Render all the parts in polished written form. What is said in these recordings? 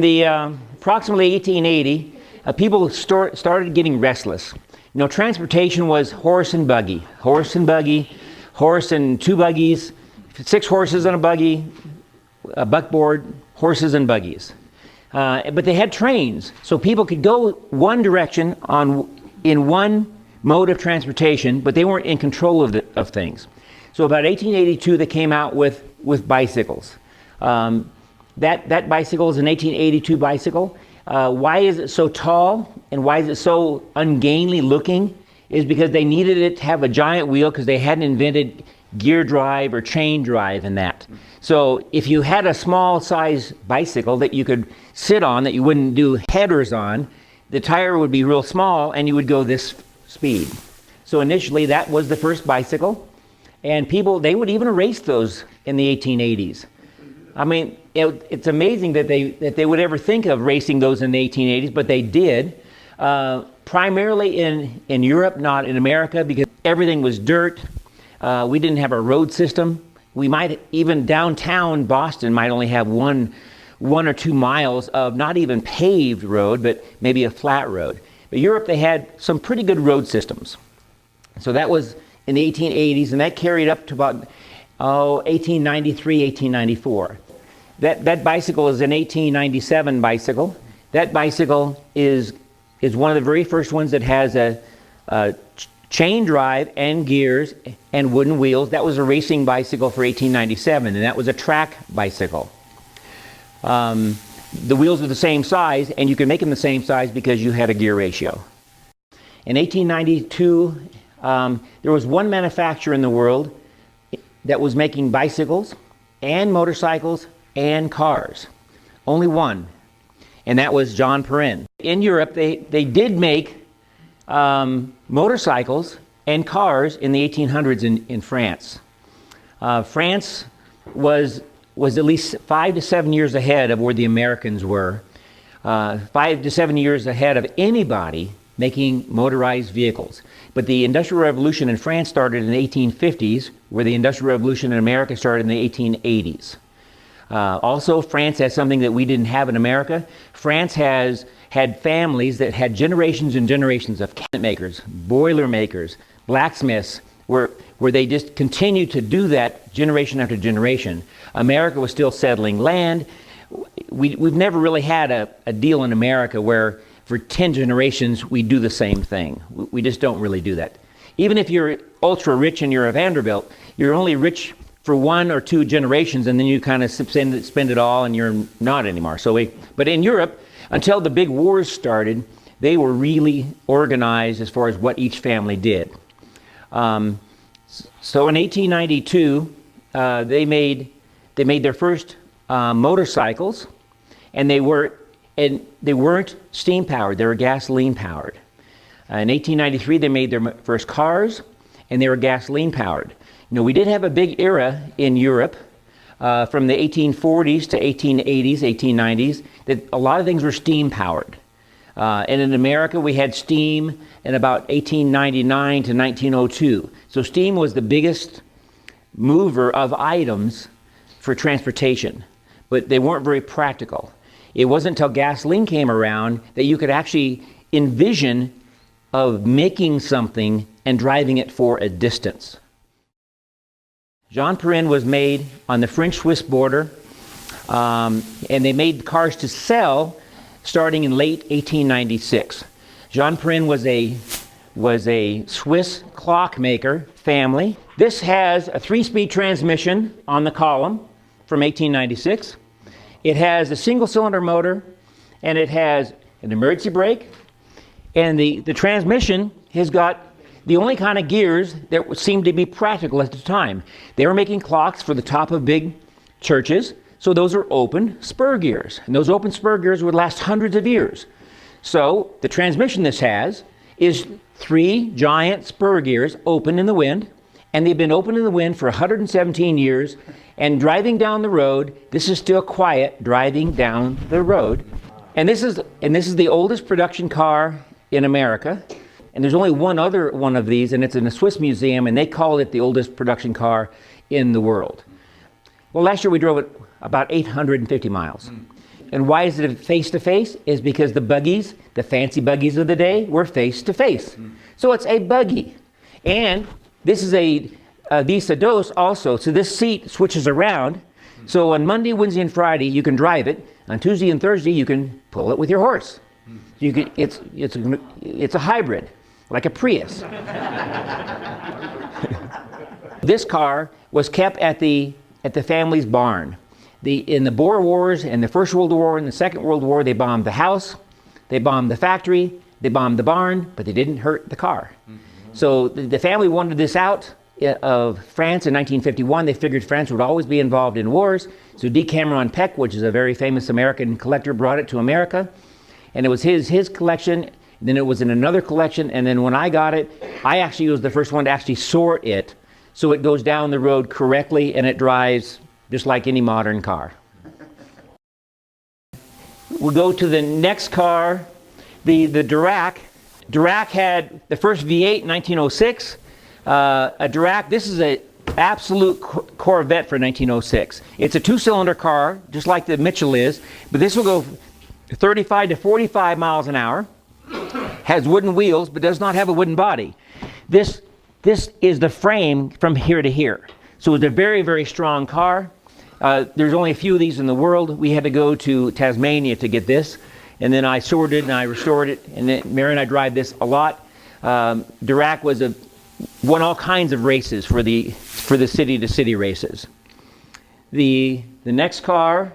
the approximately 1880, people started getting restless. You know, transportation was horse and buggy, horse and two buggies, 6 horses on a buggy, a buckboard, horses and buggies. But they had trains, so people could go one direction in one mode of transportation, but they weren't in control of things. So about 1882, they came out with bicycles. That bicycle is an 1882 bicycle. Why is it so tall and why is it so ungainly looking? Is because they needed it to have a giant wheel because they hadn't invented gear drive or chain drive in that. So if you had a small size bicycle that you could sit on, that you wouldn't do headers on, the tire would be real small and you would go this speed. So initially that was the first bicycle, and they would even race those in the 1880s. I mean, it's amazing that they would ever think of racing those in the 1880s, but they did. Primarily in Europe, not in America, because everything was dirt. We didn't have a road system. We might, even downtown Boston might only have one or 2 miles of not even paved road, but maybe a flat road. But Europe, they had some pretty good road systems. So that was in the 1880s, and that carried up to about 1893, 1894. That bicycle is an 1897 bicycle. That bicycle is one of the very first ones that has a chain drive and gears and wooden wheels. That was a racing bicycle for 1897, and that was a track bicycle. The wheels are the same size, and you can make them the same size because you had a gear ratio. In 1892, there was one manufacturer in the world that was making bicycles and motorcycles and cars. Only one, and that was John Perrin. In Europe, they did make motorcycles and cars in the 1800s in France. France was at least 5 to 7 years ahead of where the Americans were. 5 to 7 years ahead of anybody making motorized vehicles. But the Industrial Revolution in France started in the 1850s, where the Industrial Revolution in America started in the 1880s. Also, France has something that we didn't have in America. France has had families that had generations and generations of cabinet makers, boiler makers, blacksmiths, where they just continued to do that generation after generation. America was still settling land. We've never really had a deal in America where for 10 generations we do the same thing. We just don't really do that. Even if you're ultra rich and you're a Vanderbilt, you're only rich for 1 or 2 generations, and then you kind of spend it all and you're not anymore. But in Europe, until the big wars started, they were really organized as far as what each family did. So in 1892, they made their first motorcycles, and they weren't steam powered; they were gasoline powered. In 1893, they made their first cars, and they were gasoline powered. You know, we did have a big era in Europe from the 1840s to 1880s, 1890s, that a lot of things were steam powered. And in America, we had steam in about 1899 to 1902. So steam was the biggest mover of items for transportation, but they weren't very practical. It wasn't until gasoline came around that you could actually envision of making something and driving it for a distance. John Perrin was made on the French-Swiss border, and they made cars to sell starting in late 1896. John Perrin was a Swiss clockmaker family. This has a 3-speed transmission on the column from 1896. It has a single-cylinder motor, and it has an emergency brake, and the transmission has got the only kind of gears that seemed to be practical at the time. They were making clocks for the top of big churches, so those are open spur gears. And those open spur gears would last hundreds of years. So the transmission this has is 3 giant spur gears open in the wind, and they've been open in the wind for 117 years, and driving down the road, this is still quiet driving down the road. And this is the oldest production car in America. And there's only one other one of these, and it's in a Swiss museum, and they call it the oldest production car in the world. Well, last year we drove it about 850 miles. And why is it face-to-face? Is because the buggies, the fancy buggies of the day, were face-to-face. So it's a buggy. And this is a Visa Dos also. So this seat switches around. So on Monday, Wednesday, and Friday, you can drive it. On Tuesday and Thursday, you can pull it with your horse. You can, it's a hybrid, like a Prius. This car was kept at the family's barn. In the Boer Wars and the First World War and the Second World War, they bombed the house, they bombed the factory, they bombed the barn, but they didn't hurt the car. So the family wanted this out of France in 1951. They figured France would always be involved in wars. So Decameron Peck, which is a very famous American collector, brought it to America. And it was his collection. Then it was in another collection. And then when I got it, I actually was the first one to actually sort it. So it goes down the road correctly and it drives just like any modern car. We'll go to the next car, the Darracq. Darracq had the first V8 in 1906. A Darracq, this is an absolute Corvette for 1906. It's a two-cylinder car, just like the Mitchell is, but this will go 35 to 45 miles an hour, has wooden wheels, but does not have a wooden body. This is the frame from here to here. So it's a very, very strong car. There's only a few of these in the world. We had to go to Tasmania to get this. And then I sorted it and I restored it. And then Mary and I drive this a lot. Darracq won all kinds of races for the city-to-city races. The next car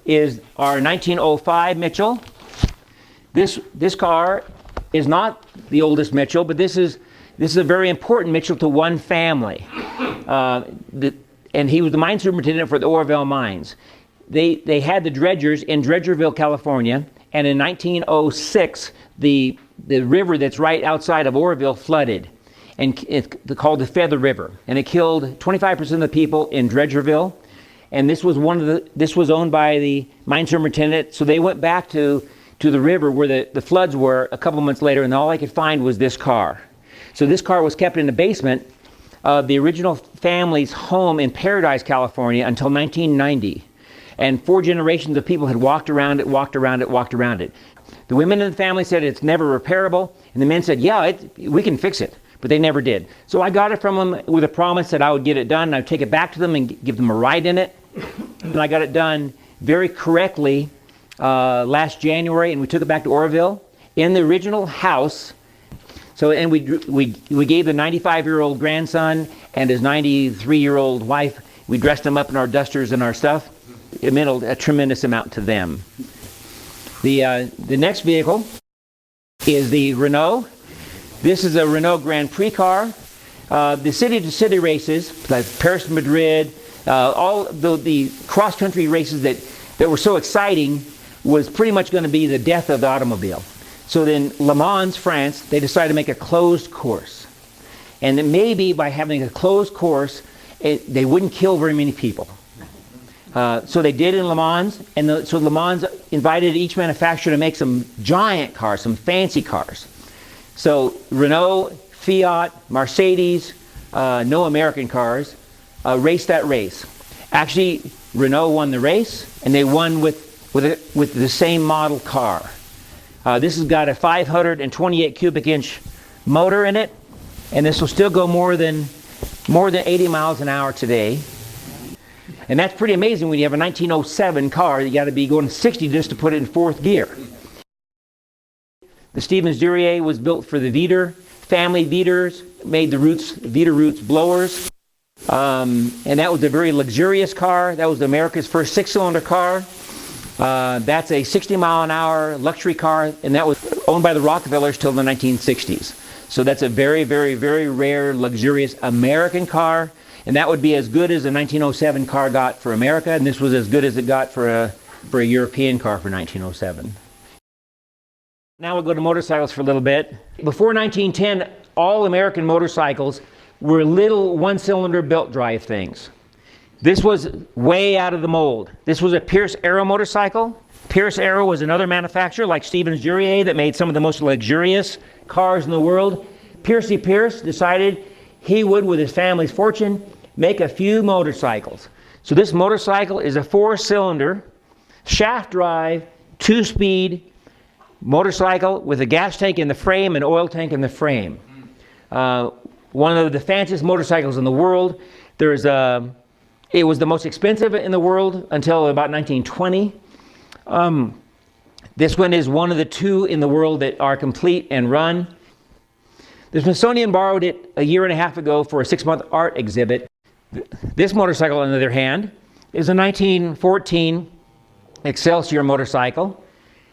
is our 1905 Mitchell. This car is not the oldest Mitchell, but this is a very important Mitchell to one family. And he was the mine superintendent for the Oroville mines. They had the dredgers in Dredgerville, California, and in 1906, the river that's right outside of Oroville flooded, and it's called the Feather River, and it killed 25% of the people in Dredgerville. And this was owned by the mine superintendent, so they went back to the river where the floods were a couple months later, and all I could find was this car. So this car was kept in the basement of the original family's home in Paradise, California until 1990. And 4 generations of people had walked around it. The women in the family said it's never repairable, and the men said, yeah, we can fix it, but they never did. So I got it from them with a promise that I would get it done, and I'd take it back to them and give them a ride in it. And I got it done very correctly last January, and we took it back to Oroville in the original house. So, and we gave the 95-year-old grandson and his 93-year-old wife, we dressed them up in our dusters and our stuff. It meant a tremendous amount to them. The next vehicle is the Renault. This is a Renault Grand Prix car. The city-to-city races, like Paris to Madrid, all the cross-country races that were so exciting was pretty much going to be the death of the automobile. So then Le Mans, France, they decided to make a closed course. And then maybe by having a closed course, they wouldn't kill very many people. So they did in Le Mans, and so Le Mans invited each manufacturer to make some giant cars, some fancy cars. So Renault, Fiat, Mercedes, no American cars, raced that race. Actually, Renault won the race, and they won with the same model car. This has got a 528 cubic inch motor in it, and this will still go more than 80 miles an hour today. And that's pretty amazing when you have a 1907 car. You got to be going 60 just to put it in fourth gear. The Stevens Duryea was built for the Veeder family. Veeders made the Veeder Roots blowers. And that was a very luxurious car. That was America's first 6-cylinder car. That's a 60-mile-an-hour luxury car, and that was owned by the Rockefellers till the 1960s. So that's a very, very, very rare, luxurious American car, and that would be as good as a 1907 car got for America, and this was as good as it got for a European car for 1907. Now we'll go to motorcycles for a little bit. Before 1910, all American motorcycles were little one-cylinder belt drive things. This was way out of the mold. This was a Pierce Arrow motorcycle. Pierce Arrow was another manufacturer like Stevens Duryea that made some of the most luxurious cars in the world. Piercy Pierce decided he would, with his family's fortune, make a few motorcycles. So this motorcycle is a 4-cylinder shaft drive, 2-speed motorcycle with a gas tank in the frame and oil tank in the frame. One of the fanciest motorcycles in the world. It was the most expensive in the world until about 1920. This one is one of the 2 in the world that are complete and run. The Smithsonian borrowed it a year and a half ago for a 6-month art exhibit. This motorcycle, on the other hand, is a 1914 Excelsior motorcycle.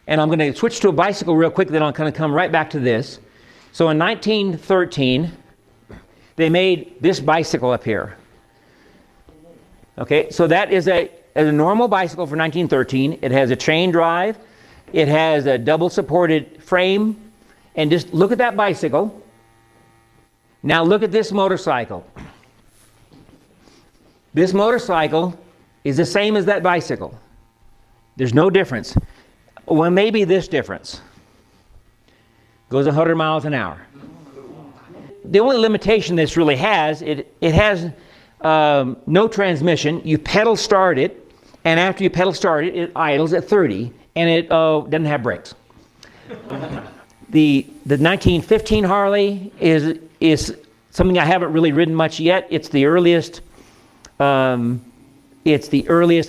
And I'm going to switch to a bicycle real quick, then I'll kind of come right back to this. So in 1913, they made this bicycle up here. Okay, so that is a normal bicycle for 1913. It has a chain drive. It has a double supported frame. And just look at that bicycle. Now look at this motorcycle. This motorcycle is the same as that bicycle. There's no difference. Well, maybe this difference. Goes 100 miles an hour. The only limitation this really has, it has no transmission. You pedal start it, and after you pedal start it, it idles at 30, and it doesn't have brakes. The 1915 Harley is something I haven't really ridden much yet. It's the earliest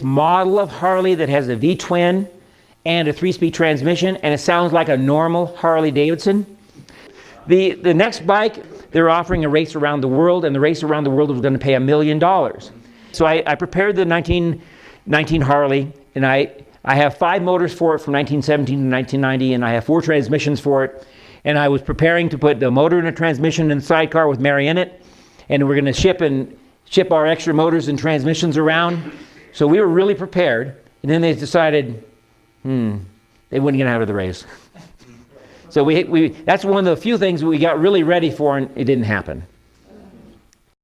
model of Harley that has a V-twin and a 3-speed transmission, and it sounds like a normal Harley Davidson. The next bike, they're offering a race around the world, and the race around the world was going to pay $1 million. So I prepared the 1919 Harley, and I have 5 motors for it from 1917 to 1990, and I have 4 transmissions for it. And I was preparing to put the motor and a transmission in the sidecar with Mary in it, and we're going to ship our extra motors and transmissions around. So we were really prepared, and then they decided, they wouldn't get out of the race. So we that's one of the few things we got really ready for, and it didn't happen.